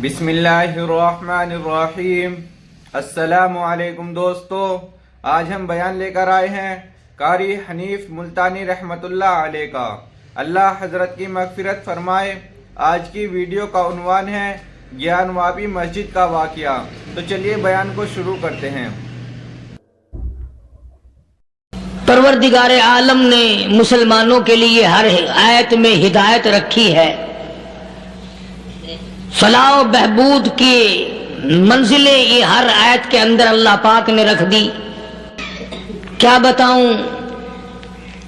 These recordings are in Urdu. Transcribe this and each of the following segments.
بسم اللہ الرحمن الرحیم۔ السلام علیکم دوستو، آج ہم بیان لے کر آئے ہیں قاری حنیف ملتانی رحمت اللہ علیہ کا، اللہ حضرت کی مغفرت فرمائے۔ آج کی ویڈیو کا عنوان ہے گیان وابی مسجد کا واقعہ۔ تو چلیے بیان کو شروع کرتے ہیں۔ پروردگار عالم نے مسلمانوں کے لیے ہر آیت میں ہدایت رکھی ہے، فلاح و بہبود کی منزلیں یہ ہر آیت کے اندر اللہ پاک نے رکھ دی۔ کیا بتاؤں،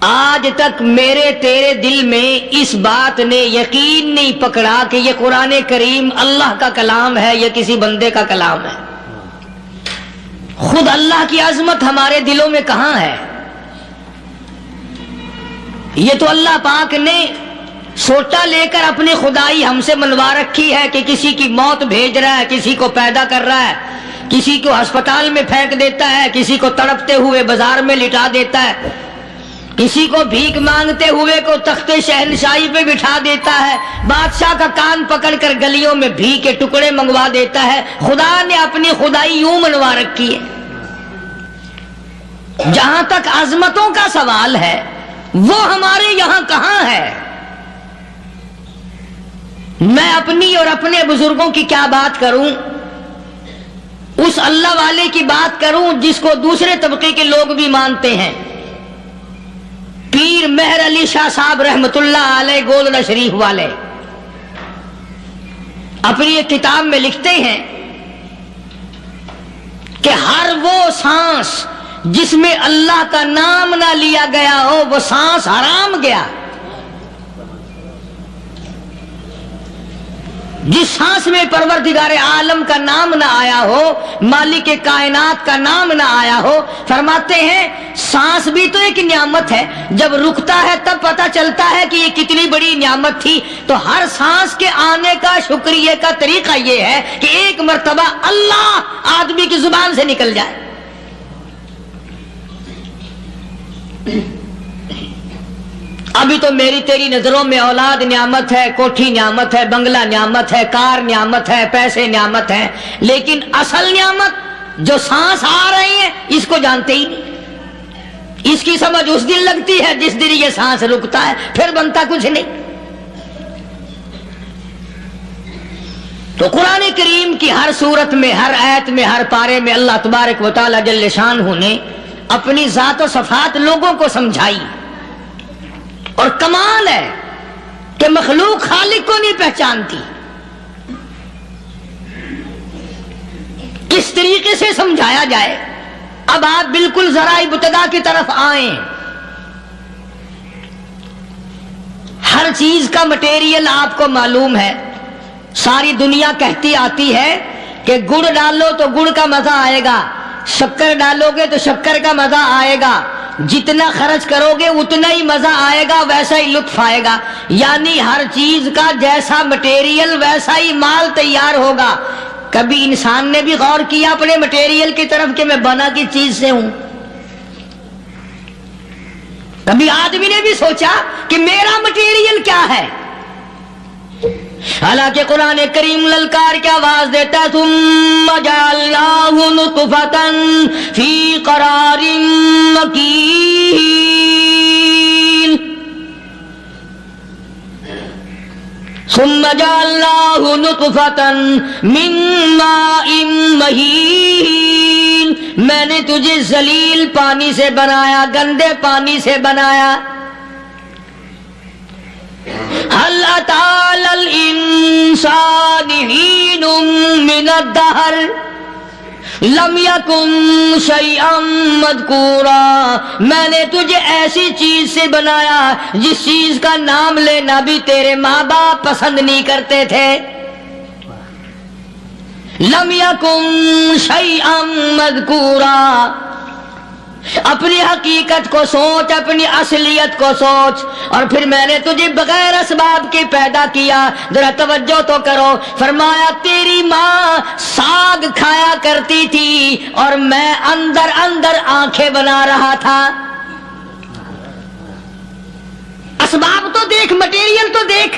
آج تک میرے تیرے دل میں اس بات نے یقین نہیں پکڑا کہ یہ قرآن کریم اللہ کا کلام ہے یا کسی بندے کا کلام ہے۔ خود اللہ کی عظمت ہمارے دلوں میں کہاں ہے؟ یہ تو اللہ پاک نے سوٹا لے کر اپنی خدائی ہم سے منوا رکھی ہے کہ کسی کی موت بھیج رہا ہے، کسی کو پیدا کر رہا ہے، کسی کو ہسپتال میں پھینک دیتا ہے، کسی کو تڑپتے ہوئے بازار میں لٹا دیتا ہے، کسی کو بھیک مانگتے ہوئے کو تخت شہنشاہی پہ بٹھا دیتا ہے، بادشاہ کا کان پکڑ کر گلیوں میں بھیک کے ٹکڑے منگوا دیتا ہے۔ خدا نے اپنی خدائی یوں منوا رکھی ہے۔ جہاں تک عظمتوں کا سوال ہے وہ ہمارے یہاں کہاں ہے؟ میں اپنی اور اپنے بزرگوں کی کیا بات کروں، اس اللہ والے کی بات کروں جس کو دوسرے طبقے کے لوگ بھی مانتے ہیں۔ پیر مہر علی شاہ صاحب رحمت اللہ علیہ گولڈا شریف والے اپنی ایک کتاب میں لکھتے ہیں کہ ہر وہ سانس جس میں اللہ کا نام نہ لیا گیا ہو وہ سانس حرام گیا۔ جس سانس میں پروردگار عالم کا نام نہ آیا ہو، مالک کائنات کا نام نہ آیا ہو، فرماتے ہیں سانس بھی تو ایک نعمت ہے، جب رکتا ہے تب پتہ چلتا ہے کہ یہ کتنی بڑی نعمت تھی۔ تو ہر سانس کے آنے کا شکریہ کا طریقہ یہ ہے کہ ایک مرتبہ اللہ آدمی کی زبان سے نکل جائے۔ ابھی تو میری تیری نظروں میں اولاد نعمت ہے، کوٹھی نعمت ہے، بنگلہ نعمت ہے، کار نعمت ہے، پیسے نعمت ہے، لیکن اصل نعمت جو سانس آ رہی ہے اس کو جانتے ہی نہیں۔ اس کی سمجھ اس دن لگتی ہے جس دن یہ سانس رکتا ہے، پھر بنتا کچھ نہیں۔ تو قرآن کریم کی ہر صورت میں، ہر آیت میں، ہر پارے میں اللہ تبارک و تعالی جل شانہ نے اپنی ذات و صفات لوگوں کو سمجھائی۔ اور کمال ہے کہ مخلوق خالق کو نہیں پہچانتی۔ کس طریقے سے سمجھایا جائے؟ اب آپ بالکل ذرا ابتدا کی طرف آئیں۔ ہر چیز کا مٹیریل آپ کو معلوم ہے۔ ساری دنیا کہتی آتی ہے کہ گڑ ڈالو تو گڑ کا مزہ آئے گا، شکر ڈالو گے تو شکر کا مزہ آئے گا، جتنا خرچ کرو گے اتنا ہی مزہ آئے گا، ویسا ہی لطف آئے گا۔ یعنی ہر چیز کا جیسا مٹیریل ویسا ہی مال تیار ہوگا۔ کبھی انسان نے بھی غور کیا اپنے مٹیریل کی طرف کہ میں بنا کس چیز سے ہوں؟ کبھی آدمی نے بھی سوچا کہ میرا مٹیریل کیا ہے؟ حالانکہ قرآن کریم للکار کی آواز دیتا ہے ثم جعلناہ نطفۃ فی قرار مکین، ثم جعلناہ نطفۃ من ماء مہین، میں نے تجھے ذلیل پانی سے بنایا، گندے پانی سے بنایا۔ هل أتى على الإنسان حين من الدهر لم يكن شيئا مذكورا، میں نے تجھے ایسی چیز سے بنایا جس چیز کا نام لینا بھی تیرے ماں باپ پسند نہیں کرتے تھے۔ لم يكن شيئا مذكورا، اپنی حقیقت کو سوچ، اپنی اصلیت کو سوچ۔ اور پھر میں نے تجھے بغیر اسباب کے پیدا کیا۔ ذرا توجہ تو کرو، فرمایا تیری ماں ساگ کھایا کرتی تھی اور میں اندر اندر آنکھیں بنا رہا تھا۔ اسباب تو دیکھ، مٹیریل تو دیکھ۔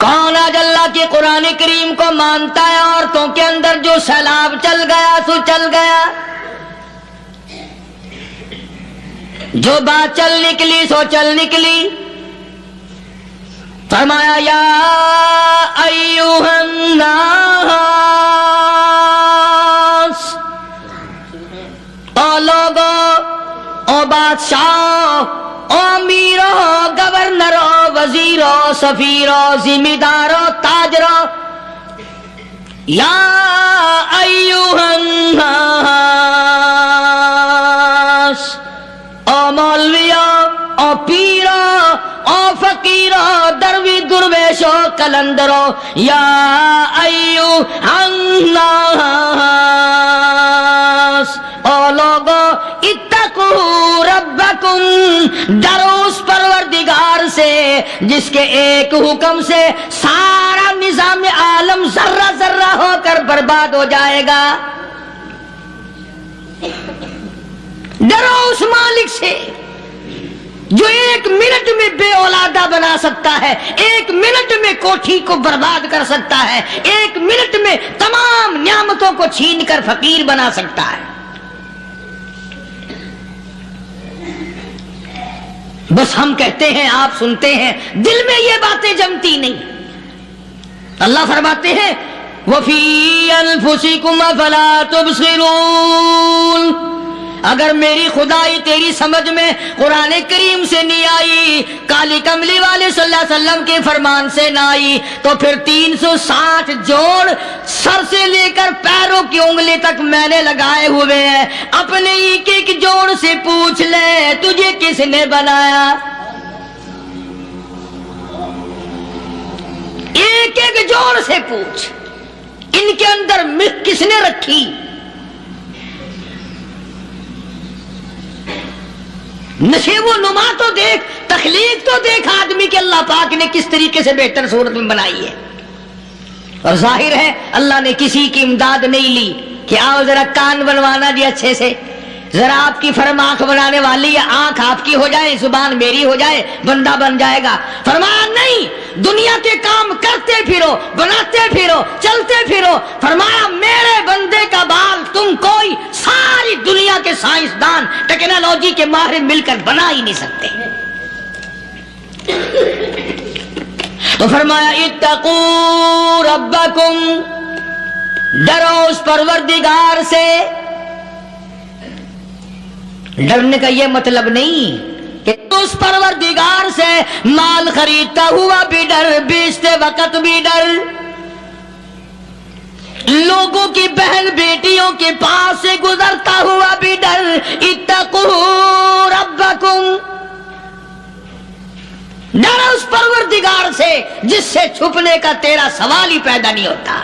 کون آج اللہ کے قرآن کریم کو مانتا ہے؟ عورتوں کے اندر جو سیلاب چل گیا سو چل گیا، جو بات چل نکلی سو چل نکلی۔ فرمایا یا ایھا الناس، او لوگو، او بادشاہ، او امیرو، گورنرو، وزیرو، سفیرو، ذمہ دارو، تاجرو، یا ایھا الناس، او مولویو، او پیرو، او فقیرو، دروی درویشو، کلندرو، یا ایھا الناس، او لوگو، اتقوا ربکم، ڈرو اس پروردگار سے جس کے ایک حکم سے سارا نظام عالم ذرہ ذرہ ہو کر برباد ہو جائے گا۔ ڈرو اس مالک سے جو ایک منٹ میں بے اولادہ بنا سکتا ہے، ایک منٹ میں کوٹھی کو برباد کر سکتا ہے، ایک منٹ میں تمام نعمتوں کو چھین کر فقیر بنا سکتا ہے۔ بس ہم کہتے ہیں، آپ سنتے ہیں، دل میں یہ باتیں جمتی نہیں۔ اللہ فرماتے ہیں وَفِي أَنفُسِكُمْ أَفَلَا تُبْصِرُونَ، اگر میری خدائی تیری سمجھ میں قرآن کریم سے نہیں آئی، کالی کملی والے صلی اللہ علیہ وسلم کے فرمان سے نہ آئی، تو پھر 360 جوڑ سر سے لے کر پیروں کی انگلی تک میں نے لگائے ہوئے ہیں، اپنے ایک ایک جوڑ سے پوچھ لے تجھے کس نے بنایا؟ ایک ایک جوڑ سے پوچھ، ان کے اندر ملک کس نے رکھی؟ نشے و نما تو دیکھ، تخلیق تو دیکھ آدمی کے اللہ پاک نے کس طریقے سے بہتر صورت میں بنائی ہے۔ اور ظاہر ہے اللہ نے کسی کی امداد نہیں لی کہ آؤ ذرا کان بنوانا جی اچھے سے، ذرا آپ کی فرم آنکھ بنانے والی ہے، آنکھ آپ کی ہو جائے، زبان میری ہو جائے، بندہ بن جائے گا۔ فرمایا نہیں، دنیا کے کام کرتے پھرو، بناتے پھرو، چلتے پھرو۔ فرمایا میرے بندے کا بال تم کوئی ساری دنیا کے سائنسدان ٹیکنالوجی کے ماہر مل کر بنا ہی نہیں سکتے۔ تو فرمایا اتقوا ربکم، ڈرو اس پروردگار سے۔ ڈرنے کا یہ مطلب نہیں کہ اس پروردگار سے مال خریدتا ہوا بھی ڈر، بیچتے وقت بھی ڈر، لوگوں کی بہن بیٹیوں کے پاس سے گزرتا ہوا بھی ڈر۔ اتقوا ربکم، ڈر اس پروردگار سے جس سے چھپنے کا تیرا سوال ہی پیدا نہیں ہوتا۔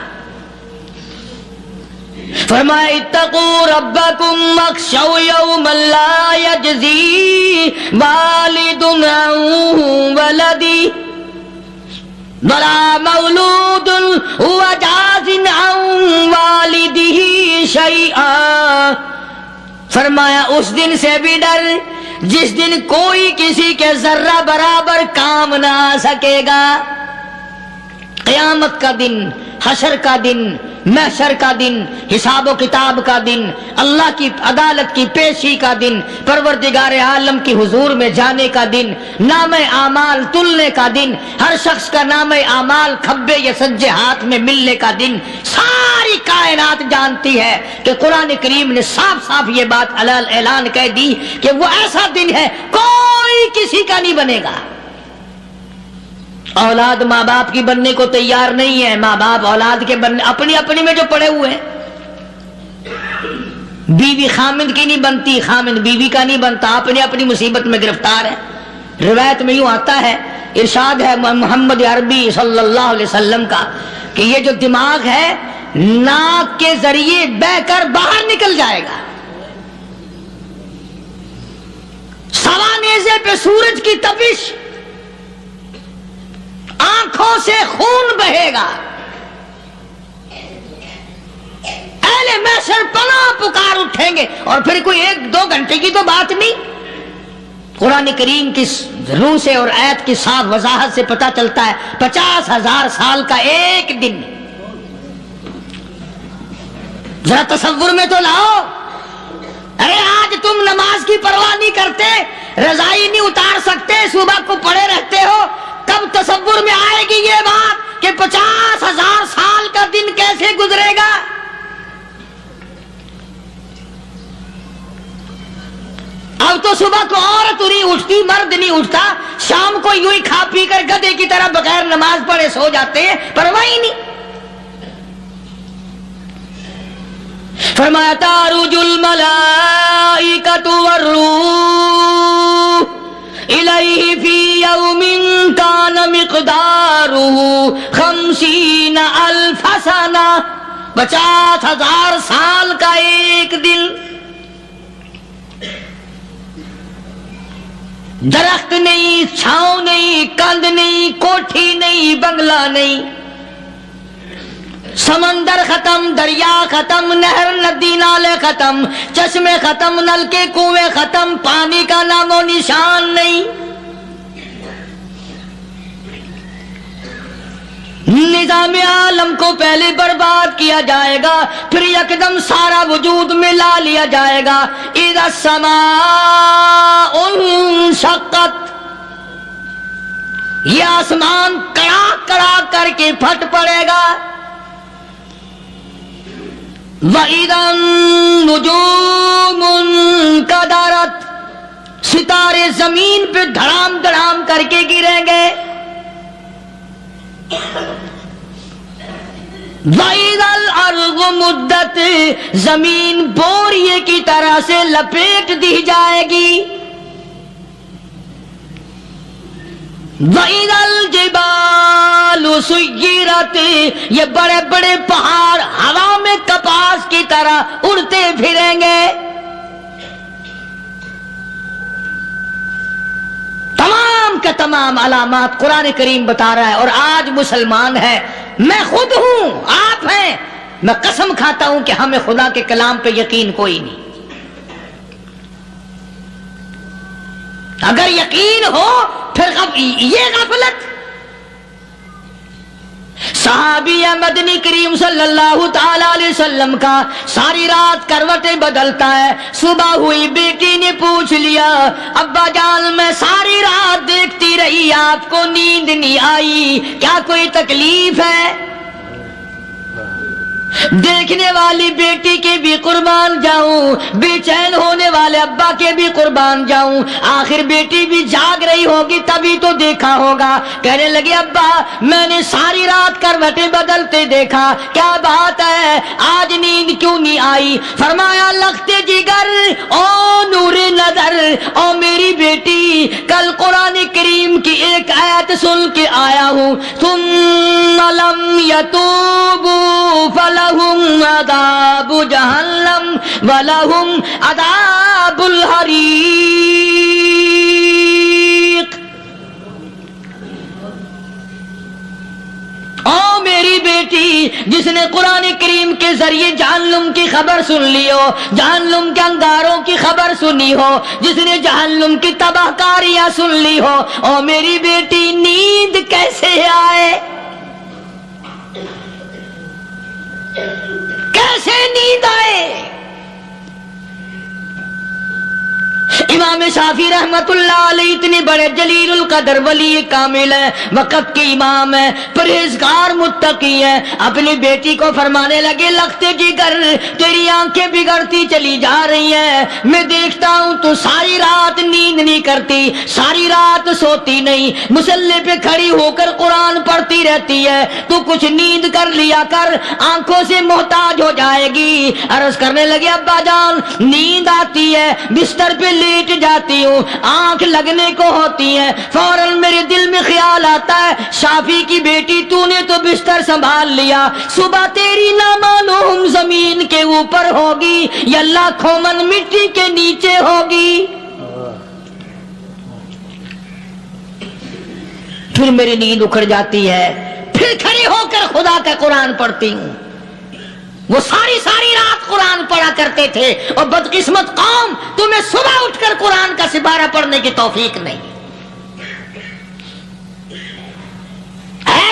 فرمایا اتقوا ربکم واخشوا یوما لا یجزی والد عن ولدی ولا مولود هو جاز عن والدہ شیئا۔ فرمایا اس دن سے بھی ڈر جس دن کوئی کسی کے ذرہ برابر کام نہ آ سکے گا۔ قیامت کا دن، حشر کا دن، محشر کا دن، حساب و کتاب کا دن، اللہ کی عدالت کی پیشی کا دن، پروردگار عالم کی حضور میں جانے کا دن، نام اعمال تلنے کا دن، ہر شخص کا نام اعمال کھبے یا سجے ہاتھ میں ملنے کا دن۔ ساری کائنات جانتی ہے کہ قرآن کریم نے صاف صاف یہ بات اعلان کہہ دی کہ وہ ایسا دن ہے کوئی کسی کا نہیں بنے گا۔ اولاد ماں باپ کی بننے کو تیار نہیں ہے، ماں باپ اولاد کے بننے اپنی میں جو پڑے ہوئے ہیں۔ بیوی خامند کی نہیں بنتی، خامند بیوی کا نہیں بنتا، اپنی مصیبت میں گرفتار ہے۔ روایت میں یوں آتا ہے، ارشاد ہے محمد عربی صلی اللہ علیہ وسلم کا کہ یہ جو دماغ ہے ناک کے ذریعے بہ کر باہر نکل جائے گا، سوا نیزے پہ سورج کی تپش، آنکھوں سے خون بہے گا، اہل محشر پناہ پکار اٹھیں گے، اور پھر کوئی 1-2 گھنٹے کی تو بات نہیں، قرآن کریم کی روح سے اور آیت کی صاف وضاحت سے پتہ چلتا ہے 50,000 سال کا ایک دن. ذرا تصور میں تو لاؤ. ارے آج تم نماز کی پرواہ نہیں کرتے, رضائی نہیں اتار سکتے, صبح کو پڑے رہتے ہو, کب تصور میں آئے گی یہ بات کہ 50,000 سال کا دن کیسے گزرے گا؟ اب تو صبح کو عورت نہیں اٹھتی, مرد نہیں اٹھتا, شام کو یوں ہی کھا پی کر گدھے کی طرح بغیر نماز پڑھے سو جاتے ہیں, پرواہ ہی نہیں. فرمایا تعرج الملائکۃ والروح الیہ فی یوم کان مقدارہ 50,000 سنہ. 50,000 سال کا ایک دن. درخت نہیں, چھاؤں نہیں, کند نہیں, کوٹھی نہیں, بنگلہ نہیں, سمندر ختم, دریا ختم, نہر ندی نالے ختم, چشمے ختم, نلکے کنویں ختم, پانی کا نام و نشان نہیں. نظام عالم کو پہلے برباد کیا جائے گا, پھر یکدم سارا وجود ملا لیا جائے گا. اذا السماء انشقت, یہ آسمان کڑا کڑا کر کے پھٹ پڑے گا. وَإِذَا النُّجُومُ انْكَدَرَتْ, ستارے زمین پہ دھڑام دھڑام کر کے گریں گے. وَإِذَا الْأَرْضُ مُدَّتْ, زمین بوریے کی طرح سے لپیٹ دی جائے گی. وَإِذَا الْجِبَالُ سُيِّرَتْ, یہ بڑے بڑے پہاڑ ہوا میں کپاس کی طرح اڑتے پھریں گے. تمام کا تمام علامات قرآن کریم بتا رہا ہے. اور آج مسلمان ہے, میں خود ہوں, آپ ہیں, میں قسم کھاتا ہوں کہ ہمیں خدا کے کلام پہ یقین کوئی نہیں. اگر یقین ہو پھر یہ غفلت. صحابی مدنی کریم صلی اللہ تعالی علیہ وسلم کا ساری رات کروٹیں بدلتا ہے. صبح ہوئی بیٹی نے پوچھ لیا, ابا جان میں ساری رات دیکھتی رہی, آپ کو نیند نہیں آئی, کیا کوئی تکلیف ہے؟ دیکھنے والی بیٹی کے بھی قربان جاؤں, بے چین ہونے والے ابا کے بھی قربان جاؤں. آخر بیٹی بھی جاگ رہی ہوگی تبھی تو دیکھا ہوگا. کہنے لگے ابا میں نے ساری رات کروٹیں بدلتے دیکھا, کیا بات ہے, آج نیند کیوں نہیں آئی؟ فرمایا لختے جگر او نور نظر, او میری بیٹی کل قرآن کریم کی ایک آیت سن کے آیا ہوں, ثم لم یتوبوا فلہم عذاب جہنم ولہم عذاب الحریق. او میری بیٹی جس نے قرآن کریم کے ذریعے جہنم کی خبر سن لی ہو, جہنم کے انگاروں کی خبر سنی ہو, جس نے جہنم کی تباہ کاریاں سن لی ہو, او میری بیٹی نیند کیسے آئے؟ کیسے نیند آئے؟ امام شافعی رحمت اللہ علیہ اتنے بڑے جلیل القدر ولی کامل ہے, وقت کے امام ہے, پرہیزگار متقی ہے. اپنی بیٹی کو فرمانے لگے لختے جگر تیری آنکھیں بگڑتی چلی جا رہی ہیں, میں دیکھتا ہوں تو ساری رات نیند نہیں کرتی, ساری رات سوتی نہیں, مصلی پہ کھڑی ہو کر قرآن پڑھتی رہتی ہے, تو کچھ نیند کر لیا کر, آنکھوں سے محتاج ہو جائے گی. عرض کرنے لگے ابا جان نیند آتی ہے, بستر پہ لیٹ جاتی ہوں, آنکھ لگنے کو ہوتی ہے, فوراً میرے دل میں خیال آتا ہے شافی کی بیٹی تو نے تو بستر سنبھال لیا, صبح تیری نہ معلوم زمین کے اوپر ہوگی یا لاکھوں من مٹی کے نیچے ہوگی. پھر میری نیند اکھڑ جاتی ہے, پھر کھڑی ہو کر خدا کا قرآن پڑھتی ہوں. وہ ساری ساری رات قرآن پڑھا کرتے تھے، اور بدقسمت قوم تمہیں صبح اٹھ کر قرآن کا سپارہ پڑھنے کی توفیق نہیں ہے۔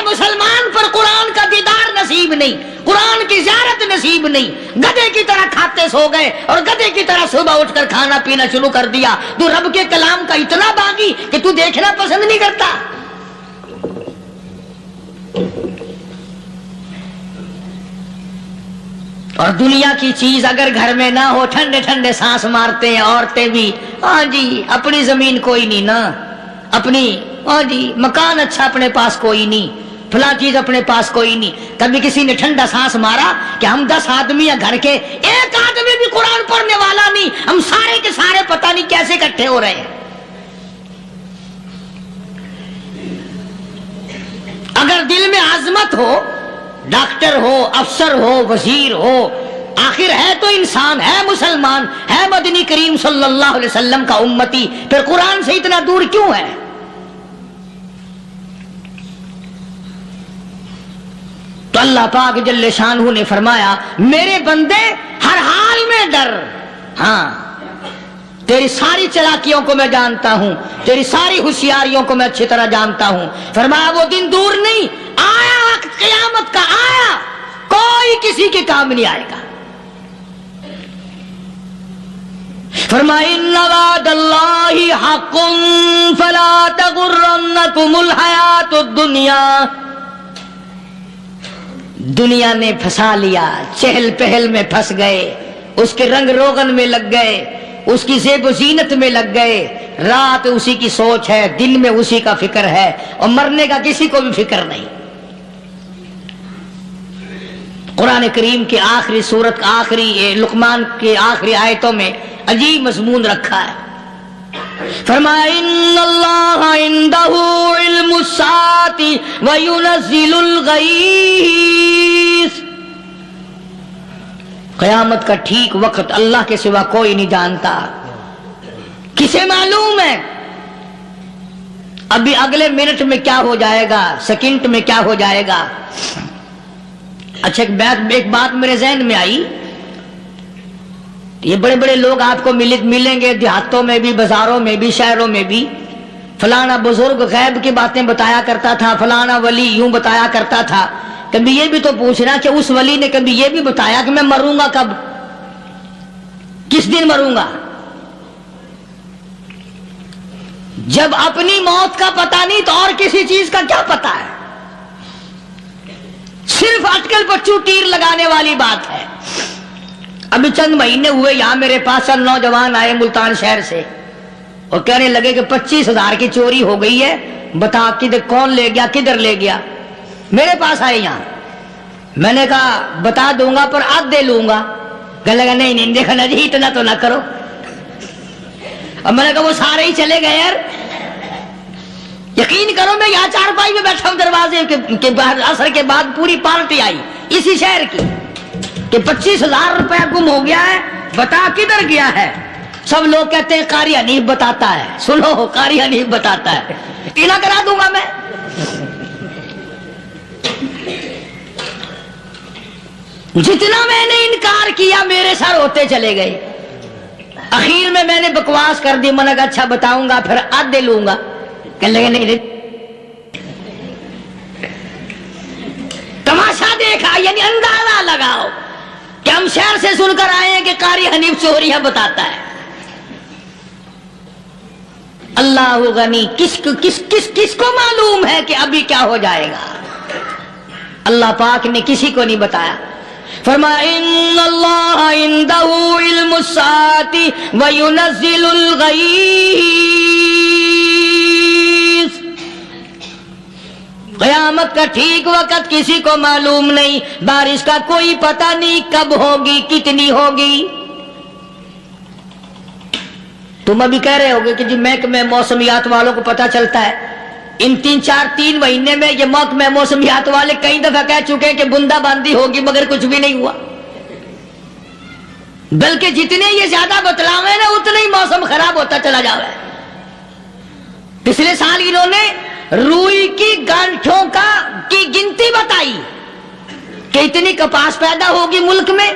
مسلمان پر قرآن کا دیدار نصیب نہیں، قرآن کی زیارت نصیب نہیں، گدھے کی طرح کھاتے سو گئے اور گدھے کی طرح صبح اٹھ کر کھانا پینا شروع کر دیا۔ تو رب کے کلام کا اتنا باغی کہ تو دیکھنا پسند نہیں کرتا۔ اور دنیا کی چیز اگر گھر میں نہ ہو، ٹھنڈے ٹھنڈے سانس مارتے ہیں عورتیں بھی، ہاں جی اپنی زمین کوئی نہیں نا، اپنی ہاں جی مکان اچھا اپنے پاس کوئی نہیں، فلاں چیز اپنے پاس کوئی نہیں۔ کبھی کسی نے ٹھنڈا سانس مارا کہ ہم 10 آدمی ہیں گھر کے، ایک آدمی بھی قرآن پڑھنے والا نہیں، ہم سارے کے سارے پتہ نہیں کیسے اکٹھے ہو رہے ہیں۔ اگر دل میں عظمت ہو، ڈاکٹر ہو، افسر ہو، وزیر ہو، آخر ہے تو انسان، ہے مسلمان، ہے مدنی کریم صلی اللہ علیہ وسلم کا امتی، پھر قرآن سے اتنا دور کیوں ہے؟ تو اللہ پاک جل شانہ نے فرمایا میرے بندے ہر حال میں ڈر، ہاں تیری ساری چلاکیوں کو میں جانتا ہوں، تیری ساری ہوشیاریوں کو میں اچھی طرح جانتا ہوں۔ فرمایا وہ دن دور نہیں، آیا وقت قیامت کا، آیا، کوئی کسی کے کام نہیں آئے گا۔ فرمایا ان وعد اللہ حق فلا تغرنکم الحیات الدنیا۔ دنیا نے پھنسا لیا، چہل پہل میں پھنس گئے، اس کے رنگ روغن میں لگ گئے، اس کی زیب و زینت میں لگ گئے، رات اسی کی سوچ ہے، دن میں اسی کا فکر ہے، اور مرنے کا کسی کو بھی فکر نہیں۔ قرآن کریم کی آخری سورت، آخری لقمان کی آخری آیتوں میں عجیب مضمون رکھا ہے۔ فرمایا ان اللہ عندہ علم الساعۃ وینزل الغیث۔ قیامت کا ٹھیک وقت اللہ کے سوا کوئی نہیں جانتا۔ کسے معلوم ہے ابھی اگلے منٹ میں کیا ہو جائے گا، سیکنڈ میں کیا ہو جائے گا؟ اچھا ایک بات میرے ذہن میں آئی، یہ بڑے بڑے لوگ آپ کو ملیں گے دیہاتوں میں بھی، بازاروں میں بھی، شہروں میں بھی، فلانا بزرگ غیب کی باتیں بتایا کرتا تھا، فلانا ولی یوں بتایا کرتا تھا۔ کبھی یہ بھی تو پوچھنا کہ اس ولی نے کبھی یہ بھی بتایا کہ میں مروں گا کب، کس دن مروں گا؟ جب اپنی موت کا پتہ نہیں تو اور کسی چیز کا کیا پتہ ہے؟ صرف اٹکل پچو ٹیر لگانے والی بات ہے۔ ابھی چند مہینے ہوئے یہاں میرے پاس چند نوجوان آئے ملتان شہر سے، اور کہنے لگے کہ 25,000 کی چوری ہو گئی ہے، بتا کدھر کون لے گیا، کدھر لے گیا؟ میرے پاس آئے یہاں، میں نے کہا بتا دوں گا پر آدھے لوں گا۔ کہنے لگا نہیں دیکھا نا جی اتنا تو نہ کرو۔ اور میں نے کہا وہ سارے ہی چلے گئے یار، یقین کرو میں یہاں چارپائی میں بیٹھا ہوں دروازے کے باہر، عصر کے بعد پوری پارٹی آئی اسی شہر کی کہ 25,000 روپے گم ہو گیا ہے، بتا کدھر گیا ہے؟ سب لوگ کہتے ہیں قاری حنیف بتاتا ہے، سنو قاری حنیف بتاتا ہے، ٹیلا کرا دوں گا میں۔ جتنا میں نے انکار کیا میرے سر ہوتے چلے گئے، اخیر میں نے بکواس کر دی، میں نے کہا اچھا بتاؤں گا پھر آدھے لوں گا۔ کہنے لگے نہیں، تماشا دیکھا یعنی اندازہ لگاؤ کہ ہم شہر سے سن کر آئے ہیں کہ قاری حنیف چوریاں بتاتا ہے۔ اللہ غنی، کس کو معلوم ہے کہ ابھی کیا ہو جائے گا؟ اللہ پاک نے کسی کو نہیں بتایا۔ فرمایا ان اللہ عندہ علم الساعۃ وینزل الغیث۔ قیامت کا ٹھیک وقت کسی کو معلوم نہیں، بارش کا کوئی پتہ نہیں کب ہوگی، کتنی ہوگی۔ تم ابھی کہہ رہے ہوگے کہ جی محکمہ موسمیات والوں کو پتہ چلتا ہے، ان 3 مہینے میں یہ محکمہ موسمیات والے کئی دفعہ کہہ چکے کہ بندہ باندی ہوگی مگر کچھ بھی نہیں ہوا، بلکہ جتنے یہ زیادہ بتلاوے نا اتنا ہی موسم خراب ہوتا چلا جا رہا ہے۔ پچھلے سال انہوں نے روئی کی گانٹھوں کی گنتی بتائی، کہ اتنی کپاس پیدا ہوگی ملک میں,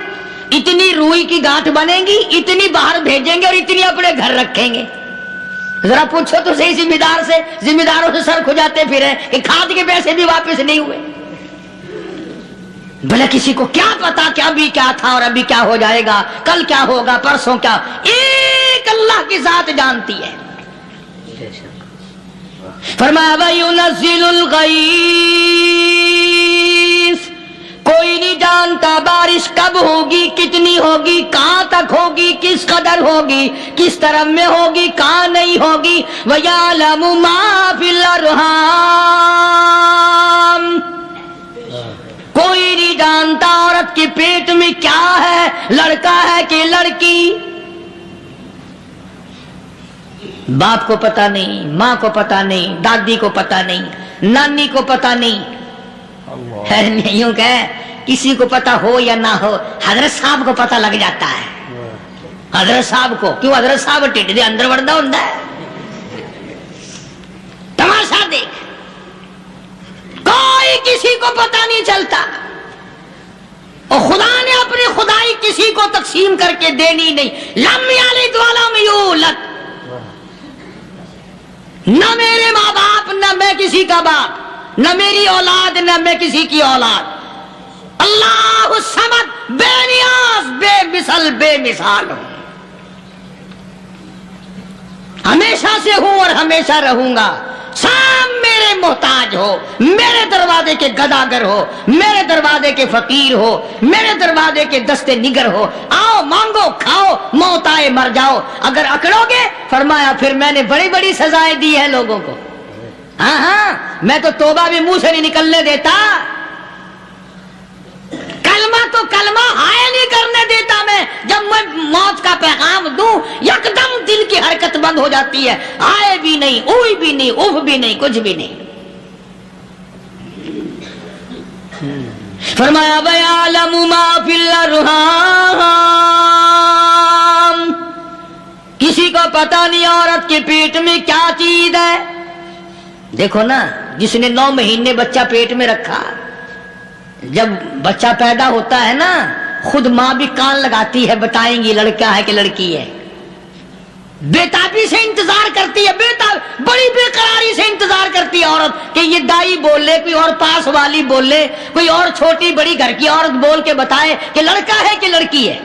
اتنی روئی کی گاٹھ بنیں گی, اتنی باہر بھیجیں گے اور اتنی اپنے گھر رکھیں گے. ذرا پوچھو تو صحیح ذمہ داروں سے سر کھجاتے پھرے کہ کھاد کے پیسے بھی واپس نہیں ہوئے. بھلا کسی کو کیا پتا کہ ابھی کیا تھا اور ابھی کیا ہو جائے گا, کل کیا ہوگا, پرسوں کیا. ایک اللہ کی ذات جانتی ہے. فرمایا وَيُنَزِّلُ الْغَيْثَ, کوئی نہیں جانتا بارش کب ہوگی, کتنی ہوگی, کہاں تک ہوگی, کس قدر ہوگی, کس طرف میں ہوگی, کہاں نہیں ہوگی. وَيَعْلَمُ مَا فِي الْأَرْحَامِ, کوئی نہیں جانتا عورت کے پیٹ میں کیا ہے, لڑکا ہے کہ لڑکی. باپ کو پتا نہیں, ماں کو پتا نہیں, دادی کو پتا نہیں, نانی کو پتا نہیں. یوں کہ کسی کو پتا ہو یا نہ ہو, حضرت صاحب کو پتا لگ جاتا ہے. حضرت صاحب کو کیوں, حضرت صاحب ٹھڈ دے اندر وڑدا ہوندا ہے. تماشا دیکھ, کوئی کسی کو پتا نہیں چلتا. اور خدا نے اپنی خدائی کسی کو تقسیم کر کے دینی نہیں. لم یلد ولم یولد, نہ میرے ماں باپ, نہ میں کسی کا باپ, نہ میری اولاد, نہ میں کسی کی اولاد. اللہ الصمد, بے نیاز, بے مثل, بے مثال ہوں. ہمیشہ سے ہوں اور ہمیشہ رہوں گا. سب میرے محتاج ہو, میرے دروازے کے گداگر ہو, میرے دروازے کے فقیر ہو, میرے دروازے کے دستے نگر ہو. آؤ مانگو کھاؤ, موت آئے مر جاؤ. اگر اکڑو گے, فرمایا پھر میں نے بڑی بڑی سزائیں دی ہیں لوگوں کو. ہاں, میں تو توبہ بھی منہ سے نہیں نکلنے دیتا, کلمہ تو کلمہ ہائے نہیں کرنے دیتا میں. جب میں موت کا پیغام دوں, یکدم دل کی حرکت بند ہو جاتی ہے. آئے بھی نہیں, اوئی بھی نہیں, اوف بھی نہیں, کچھ بھی نہیں. فرمایا وَيَعْلَمُ مَا فِي الْأَرْحَامِ, کسی کو پتا نہیں عورت کے پیٹ میں کیا چیز ہے. دیکھو نا, جس نے 9 مہینے بچہ پیٹ میں رکھا, جب بچہ پیدا ہوتا ہے نا, خود ماں بھی کان لگاتی ہے, بتائیں گی لڑکا ہے کہ لڑکی ہے. بےتابی سے انتظار کرتی ہے, بڑی بے قراری سے انتظار کرتی ہے عورت کہ یہ دائی بول لے, کوئی اور پاس والی بول لے, کوئی اور چھوٹی بڑی گھر کی عورت بول کے بتائے کہ لڑکا ہے کہ لڑکی ہے.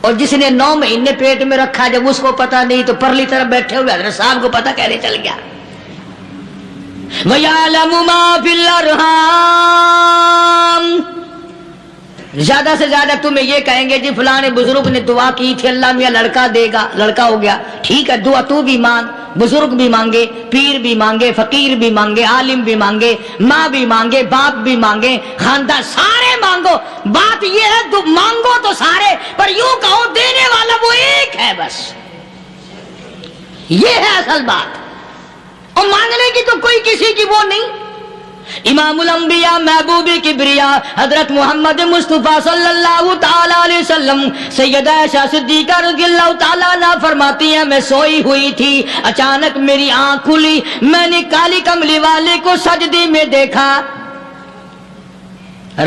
اور جس نے 9 مہینے پیٹ میں رکھا, جب اس کو پتا نہیں تو پرلی طرف بیٹھے ہوئے حضرت صاحب کو پتا کیسے چل گیا. وَيَعْلَمُ مَا فِي الْأَرْحَامِ, زیادہ سے زیادہ تمہیں یہ کہیں گے جی فلاں بزرگ نے دعا کی تھی, اللہ میاں لڑکا دے گا, لڑکا ہو گیا. ٹھیک ہے, دعا تو بھی مانگ, بزرگ بھی مانگے, پیر بھی مانگے, فقیر بھی مانگے, عالم بھی مانگے, ماں بھی مانگے, باپ بھی مانگے, خاندان سارے مانگو. بات یہ ہے مانگو تو سارے, پر یوں کہو دینے والا وہ ایک ہے بس. یہ ہے اصل بات. اور مانگنے کی تو کوئی کسی کی وہ نہیں. امام الانبیاء محبوب کبریا حضرت محمد مصطفیٰ صلی اللہ تعالی علیہ وسلم سیدہ عائشہ صدیقہ رضی اللہ تعالیٰ عنہ فرماتی ہیں, میں سوئی ہوئی تھی, اچانک میری آنکھ کھلی, میں نے کالی کملی والے کو سجدے میں دیکھا.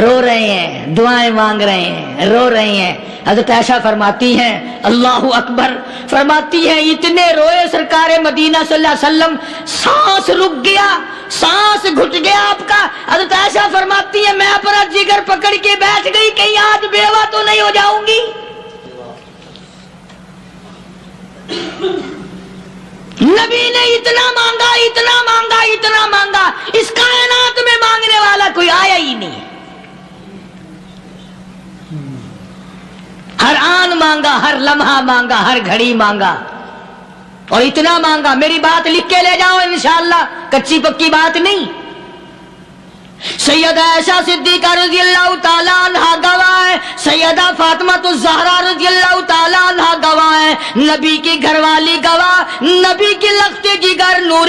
رو رہے ہیں, دعائیں مانگ رہے ہیں, رو رہے ہیں. حضرت عائشہ فرماتی ہیں اللہ اکبر, فرماتی ہیں اتنے روئے سرکار مدینہ صلی اللہ علیہ وسلم, سانس رک گیا, سانس گھٹ گیا آپ کا. حضرت عائشہ فرماتی ہیں میں اپنا جگر پکڑ کے بیٹھ گئی, کہیں آج بیوہ تو نہیں ہو جاؤں گی. نبی نے اتنا مانگا, اتنا مانگا, اتنا مانگا, اس کائنات میں مانگنے والا کوئی آیا ہی نہیں. ہر آن مانگا, ہر لمحہ مانگا, ہر گھڑی مانگا, اور اتنا مانگا. میری بات لکھ کے لے جاؤ انشاءاللہ, کچی پکی بات نہیں. سیدہ عائشہ صدیقہ رضی اللہ تعالیٰ عنہ گواہ ہے, سیدہ فاطمہ الزہرا رضی اللہ تعالیٰ عنہ گواہ ہے, نبی کی گھر والی گواہ, نبی کی لخت جگر نور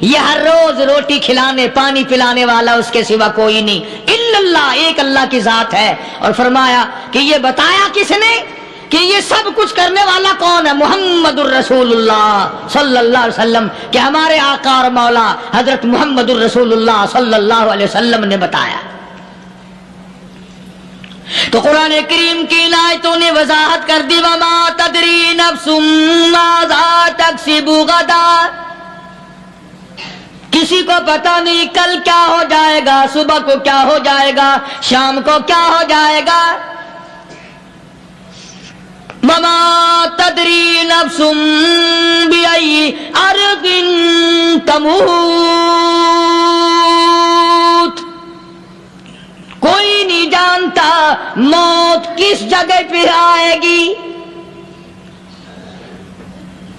یہ ہر روز روٹی کھلانے پانی پلانے والا اس کے سوا کوئی نہیں، الا اللہ، ایک اللہ کی ذات ہے۔ اور فرمایا کہ یہ بتایا کس نے کہ یہ سب کچھ کرنے والا کون ہے؟ محمد الرسول اللہ صلی اللہ علیہ وسلم، کہ ہمارے آقا اور مولا حضرت محمد الرسول اللہ صلی اللہ علیہ وسلم نے بتایا۔ تو قرآن کریم کی آیتوں نے وضاحت کر دی، وما تدری نفس ماذا تکسب غدا، کسی کو پتہ نہیں کل کیا ہو جائے گا، صبح کو کیا ہو جائے گا، شام کو کیا ہو جائے گا۔ وما تدری نفس بأي أرض تموت، کوئی نہیں جانتا موت کس جگہ پہ آئے گی۔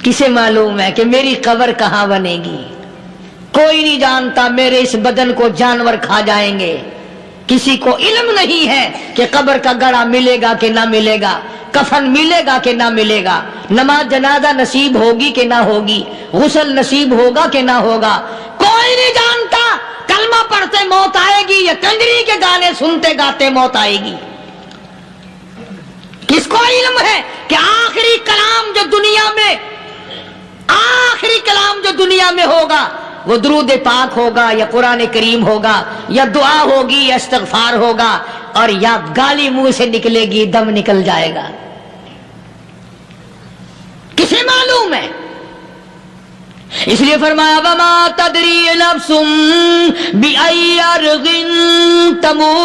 کسے معلوم ہے کہ میری قبر کہاں بنے گی؟ کوئی نہیں جانتا میرے اس بدن کو جانور کھا جائیں گے۔ کسی کو علم نہیں ہے کہ قبر کا گڑھا ملے گا کہ نہ ملے گا، کفن ملے گا کہ نہ ملے گا، نماز جنازہ نصیب ہوگی کہ نہ ہوگی، غسل نصیب ہوگا کہ نہ ہوگا، کوئی نہیں جانتا۔ کلمہ پڑھتے موت آئے گی یا کنجری کے گانے سنتے گاتے موت آئے گی؟ کس کو علم ہے کہ آخری کلام جو دنیا میں ہوگا وہ درود پاک ہوگا یا قرآن کریم ہوگا یا دعا ہوگی یا استغفار ہوگا، اور یا گالی منہ سے نکلے گی، دم نکل جائے گا؟ کسے معلوم ہے؟ اس لیے فرمایا وما تدری نفس بأي أرض تموت،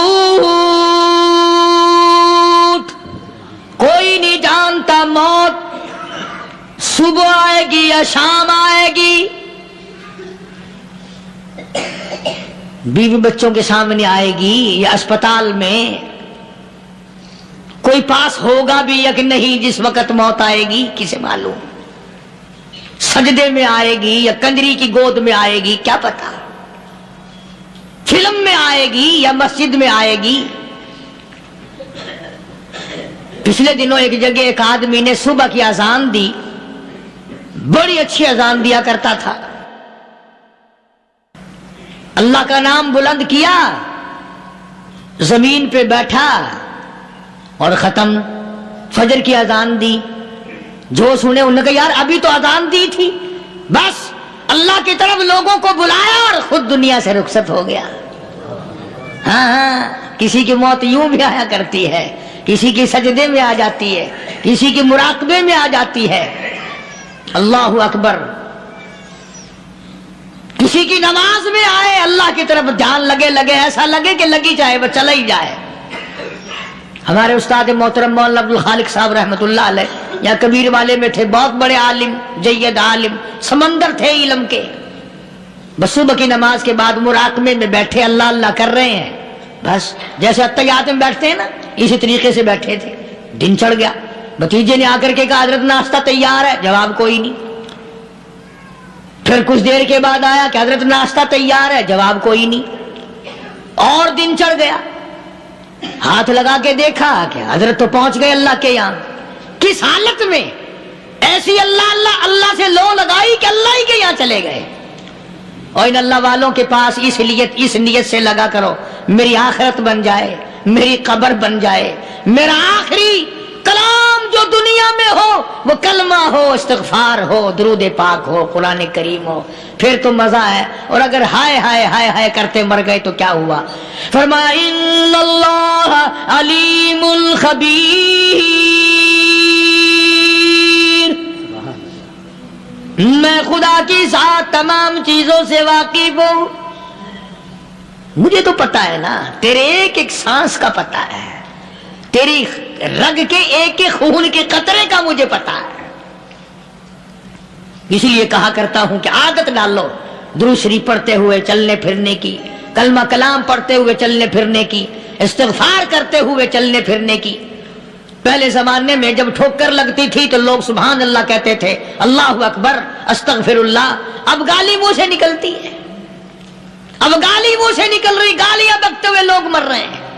کوئی نہیں جانتا موت صبح آئے گی یا شام آئے گی، بیوی بچوں کے سامنے آئے گی یا اسپتال میں، کوئی پاس ہوگا بھی یا کہ نہیں جس وقت موت آئے گی؟ کسے معلوم؟ سجدے میں آئے گی یا کنجری کی گود میں آئے گی، کیا پتا؟ فلم میں آئے گی یا مسجد میں آئے گی؟ پچھلے دنوں ایک جگہ ایک آدمی نے صبح کی اذان دی، بڑی اچھی اذان دیا کرتا تھا، اللہ کا نام بلند کیا، زمین پہ بیٹھا اور ختم، فجر کی اذان دی۔ جو سنے انہوں نے کہا یار ابھی تو اذان دی تھی، بس اللہ کی طرف لوگوں کو بلایا اور خود دنیا سے رخصت ہو گیا۔ ہاں، کسی کی موت یوں بھی آیا کرتی ہے، کسی کی سجدے میں آ جاتی ہے، کسی کی مراقبے میں آ جاتی ہے۔ اللہ اکبر۔ کسی کی نماز میں آئے، اللہ کی طرف دھیان لگے ایسا لگے کہ لگی جائے وہ چلا ہی جائے۔ ہمارے استاد محترم مولانا عبد الخالق صاحب رحمۃ اللہ علیہ یا کبیر والے میں تھے، بہت بڑے عالم، جید عالم، سمندر تھے علم کے۔ بس صبح کی نماز کے بعد مراقبے میں بیٹھے، اللہ اللہ کر رہے ہیں، بس جیسے اتحیات میں بیٹھتے ہیں نا، اسی طریقے سے بیٹھے تھے۔ دن چڑھ گیا، بھتیجے نے آ کر کے کہا حضرت ناشتہ تیار ہے، جواب کوئی نہیں۔ پھر کچھ دیر کے بعد آیا کہ حضرت ناشتہ تیار ہے، جواب کوئی نہیں۔ اور دن چڑھ گیا، ہاتھ لگا کے دیکھا کہ حضرت تو پہنچ گئے اللہ کے یہاں۔ کس حالت میں؟ ایسی اللہ اللہ اللہ سے لو لگائی کہ اللہ ہی کے یہاں چلے گئے۔ اور ان اللہ والوں کے پاس اس نیت سے لگا کرو میری آخرت بن جائے، میری قبر بن جائے، میرا آخری کلام جو دنیا میں ہو وہ کلمہ ہو، استغفار ہو، درود پاک ہو، قرآن کریم ہو، پھر تو مزہ ہے۔ اور اگر ہائے ہائے ہائے ہائے کرتے مر گئے تو کیا ہوا؟ فرمایا ان اللہ علیم خبیر، میں خدا کی ذات تمام چیزوں سے واقف ہوں۔ مجھے تو پتا ہے نا، تیرے ایک ایک سانس کا پتا ہے، تیری رگ کے ایک ایک خون کے قطرے کا مجھے پتا ہے۔ اسی لیے کہا کرتا ہوں کہ عادت ڈال لو درود شریف پڑھتے ہوئے چلنے پھرنے کی، کلمہ کلام پڑھتے ہوئے چلنے پھرنے کی، استغفار کرتے ہوئے چلنے پھرنے کی۔ پہلے زمانے میں جب ٹھوکر لگتی تھی تو لوگ سبحان اللہ کہتے تھے، اللہ اکبر، استغفر اللہ۔ اب گالی منہ سے نکلتی ہے، اب گالی منہ سے نکل رہی، گالیاں بکتے ہوئے لوگ مر رہے ہیں۔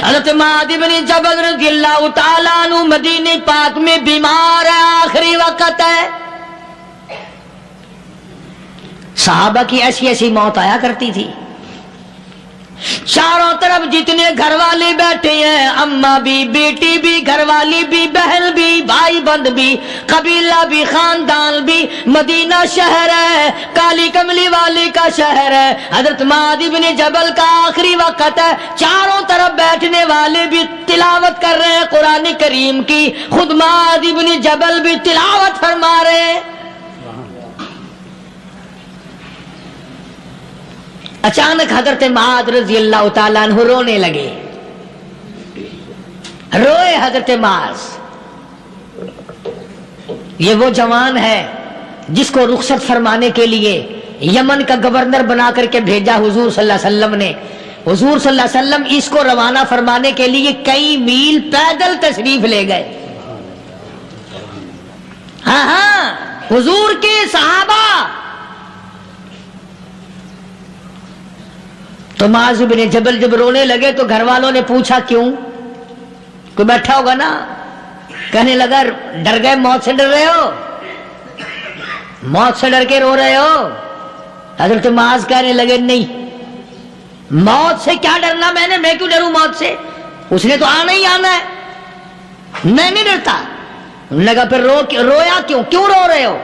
حضرت معاذ بن جبل رضی اللہ تعالیٰ عنہ مدینہ پاک میں بیمار ہے، آخری وقت ہے، صحابہ کی ایسی ایسی موت آیا کرتی تھی. چاروں طرف جتنے گھر والے بیٹھے ہیں، اماں بھی، بیٹی بھی، گھر والی بھی، بہن بھی، بھائی بند بھی، قبیلہ بھی، خاندان بھی. مدینہ شہر ہے، کالی کملی والی کا شہر ہے. حضرت معاذ بن جبل کا آخری وقت ہے. چاروں طرف بیٹھنے والے بھی تلاوت کر رہے ہیں قرآن کریم کی، خود معاذ بن جبل بھی تلاوت فرما رہے ہیں. اچانک حضرت معاذ رضی اللہ تعالیٰ عنہ رونے لگے. روئے حضرت معاذ. یہ وہ جوان ہے جس کو رخصت فرمانے کے لیے یمن کا گورنر بنا کر کے بھیجا حضور صلی اللہ علیہ وسلم نے. حضور صلی اللہ علیہ وسلم اس کو روانہ فرمانے کے لیے کئی میل پیدل تشریف لے گئے. ہاں حضور کے صحابہ. تو معاذ بن جبل جب رونے لگے تو گھر والوں نے پوچھا کیوں؟ کوئی بیٹھا ہوگا نا. کہنے لگا ڈر گئے؟ موت سے ڈر رہے ہو؟ موت سے ڈر کے رو رہے ہو؟ حضرت معاذ کہنے لگے نہیں، موت سے کیا ڈرنا، میں کیوں ڈروں موت سے؟ اس نے تو آنا ہی آنا ہے، میں نہیں ڈرتا. انہوں نے کہا پھر رویا کیوں رو رہے ہو؟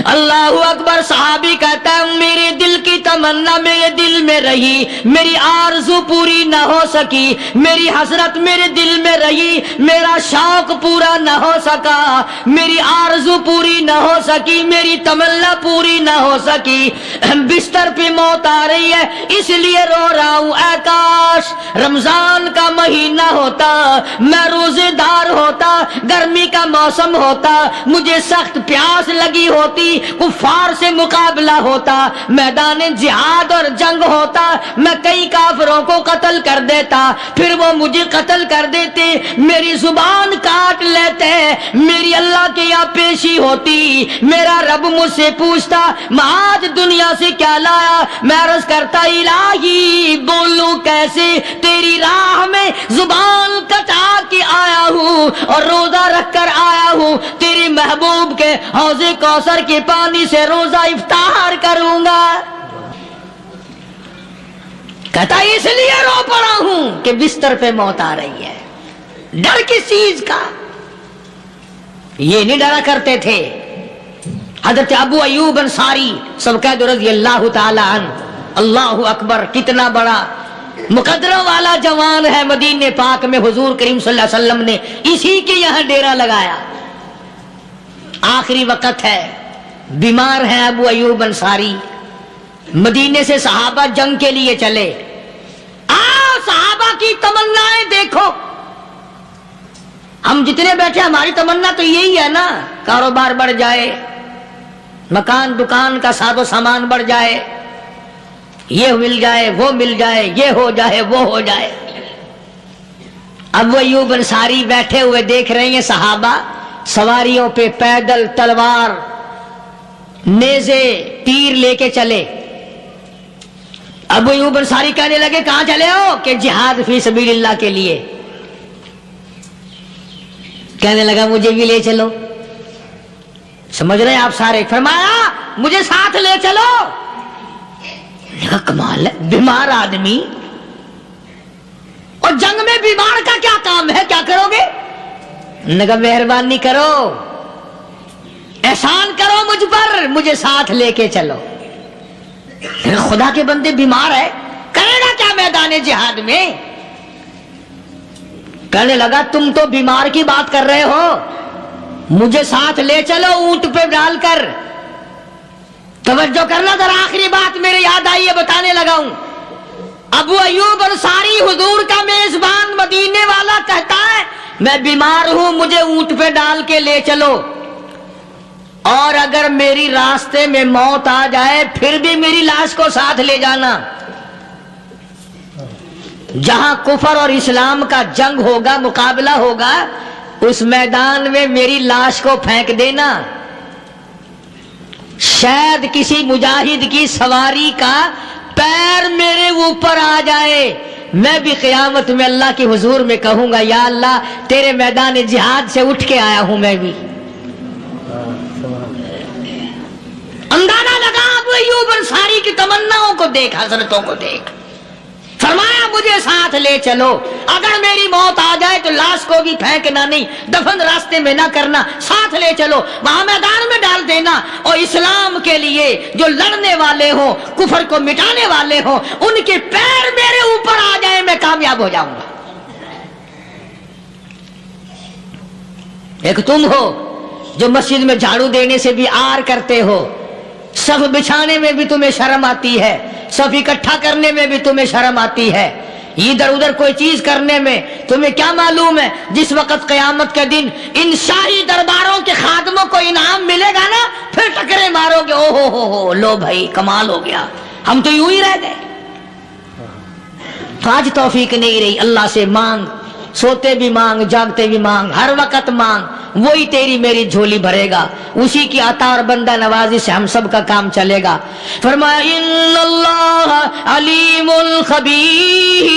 اللہ اکبر. صحابی کہتا ہے میرے دل کی تمنا میرے دل میں رہی، میری آرزو پوری نہ ہو سکی، میری حسرت میرے دل میں رہی، میرا شوق پورا نہ ہو سکا، میری آرزو پوری نہ ہو سکی، میری تمنا پوری نہ ہو سکی. بستر پہ موت آ رہی ہے اس لیے رو رہا ہوں. اے کاش رمضان کا مہینہ ہوتا، میں روزے دار ہوتا، گرمی کا موسم ہوتا، مجھے سخت پیاس لگی ہوتی، کفار سے مقابلہ ہوتا، میدان جہاد اور جنگ ہوتا، میں کئی کافروں کو قتل کر دیتا، پھر وہ مجھے قتل کر دیتے، میری زبان کاٹ لیتے، میری اللہ کے یہاں پیشی ہوتی، میرا رب مجھ سے پوچھتا معاذ دنیا سے کیا لایا؟ میں عرض کرتا الہی بولوں کیسے، تیری راہ میں زبان کٹا کے آیا ہوں اور روزہ رکھ کر آیا ہوں، تیرے محبوب کے حوض کوثر کے پانی سے روزہ افطار کروں گا. کہتا اس لیے رو پڑا ہوں کہ بستر پہ موت آ رہی ہے. ڈر کس چیز کا؟ یہ نہیں ڈرا کرتے تھے. حضرت ابو ایوب انصاری سب کہہ دو رضی اللہ تعالی عنہ. اللہ اکبر. کتنا بڑا مقدروں والا جوان ہے. مدینے پاک میں حضور کریم صلی اللہ علیہ وسلم نے اسی کے یہاں ڈیرا لگایا. آخری وقت ہے، بیمار ہیں ابو ایوب انصاری. مدینے سے صحابہ جنگ کے لیے چلے. آؤ صحابہ کی تمنائیں دیکھو. ہم جتنے بیٹھے ہماری تمنا تو یہی ہے نا، کاروبار بڑھ جائے، مکان دکان کا ساز و سامان بڑھ جائے، یہ مل جائے وہ مل جائے، یہ ہو جائے وہ ہو جائے. ابو ایوب انصاری بیٹھے ہوئے دیکھ رہے ہیں صحابہ سواریوں پہ پیدل تلوار نیزے تیر لے کے چلے. ابو ایوب انصاری کہنے لگے کہاں چلے ہو؟ کہ جہاد فی سبیل اللہ کے لیے. کہنے لگا مجھے بھی لے چلو. سمجھ رہے ہیں آپ سارے؟ فرمایا مجھے ساتھ لے چلو. کمال ہے، بیمار آدمی اور جنگ میں بیمار کا کیا کام ہے، کیا کرو گے؟ نے کہا مہربانی کرو، احسان کرو مجھ پر، مجھے ساتھ لے کے چلو. خدا کے بندے بیمار ہے، کرے گا کیا میدان جہاد میں؟ کہنے لگا تم تو بیمار کی بات کر رہے ہو، مجھے ساتھ لے چلو اونٹ پہ ڈال کر. توجہ کرنا ذرا، آخری بات میرے یاد آئی ہے بتانے لگا ہوں. ابو ایوب انصاری حضور کا میزبان مدینے والا کہتا ہے میں بیمار ہوں، مجھے اونٹ پہ ڈال کے لے چلو، اور اگر میری راستے میں موت آ جائے پھر بھی میری لاش کو ساتھ لے جانا. جہاں کفر اور اسلام کا جنگ ہوگا، مقابلہ ہوگا، اس میدان میں میری لاش کو پھینک دینا. شاید کسی مجاہد کی سواری کا پیر میرے اوپر آ جائے، میں بھی قیامت میں اللہ کے حضور میں کہوں گا یا اللہ تیرے میدان جہاد سے اٹھ کے آیا ہوں. میں بھی اندازہ لگا ابو ابو ایوب انصاری کی تمناؤں کو دیکھ، حضرتوں کو دیکھ. فرمایا مجھے ساتھ لے چلو، اگر میری موت آ جائے تو لاش کو بھی پھینکنا نہیں، دفن راستے میں نہ کرنا، ساتھ لے چلو، وہاں میدان میں ڈال دینا، اور اسلام کے لیے جو لڑنے والے ہوں، کفر کو مٹانے والے ہوں، ان کے پیر میرے اوپر آ جائیں، میں کامیاب ہو جاؤں گا. ایک تم ہو جو مسجد میں جھاڑو دینے سے بھی آر کرتے ہو، صف بچھانے میں بھی تمہیں شرم آتی ہے، صف اکٹھا کرنے میں بھی تمہیں شرم آتی ہے، ادھر ادھر کوئی چیز کرنے میں تمہیں کیا معلوم ہے جس وقت قیامت کے دن ان شاہی درباروں کے خادموں کو انعام ملے گا نا، پھر ٹکرے مارو گے، او ہو لو بھائی کمال ہو گیا، ہم تو یوں ہی رہ گئے. آج توفیق نہیں رہی، اللہ سے مانگ، سوتے بھی مانگ، جاگتے بھی مانگ، ہر وقت مانگ، وہی تیری میری جھولی بھرے گا، اسی کی عطا اور بندہ نوازی سے ہم سب کا کام چلے گا. فرمایا ان اللہ علیم خبیر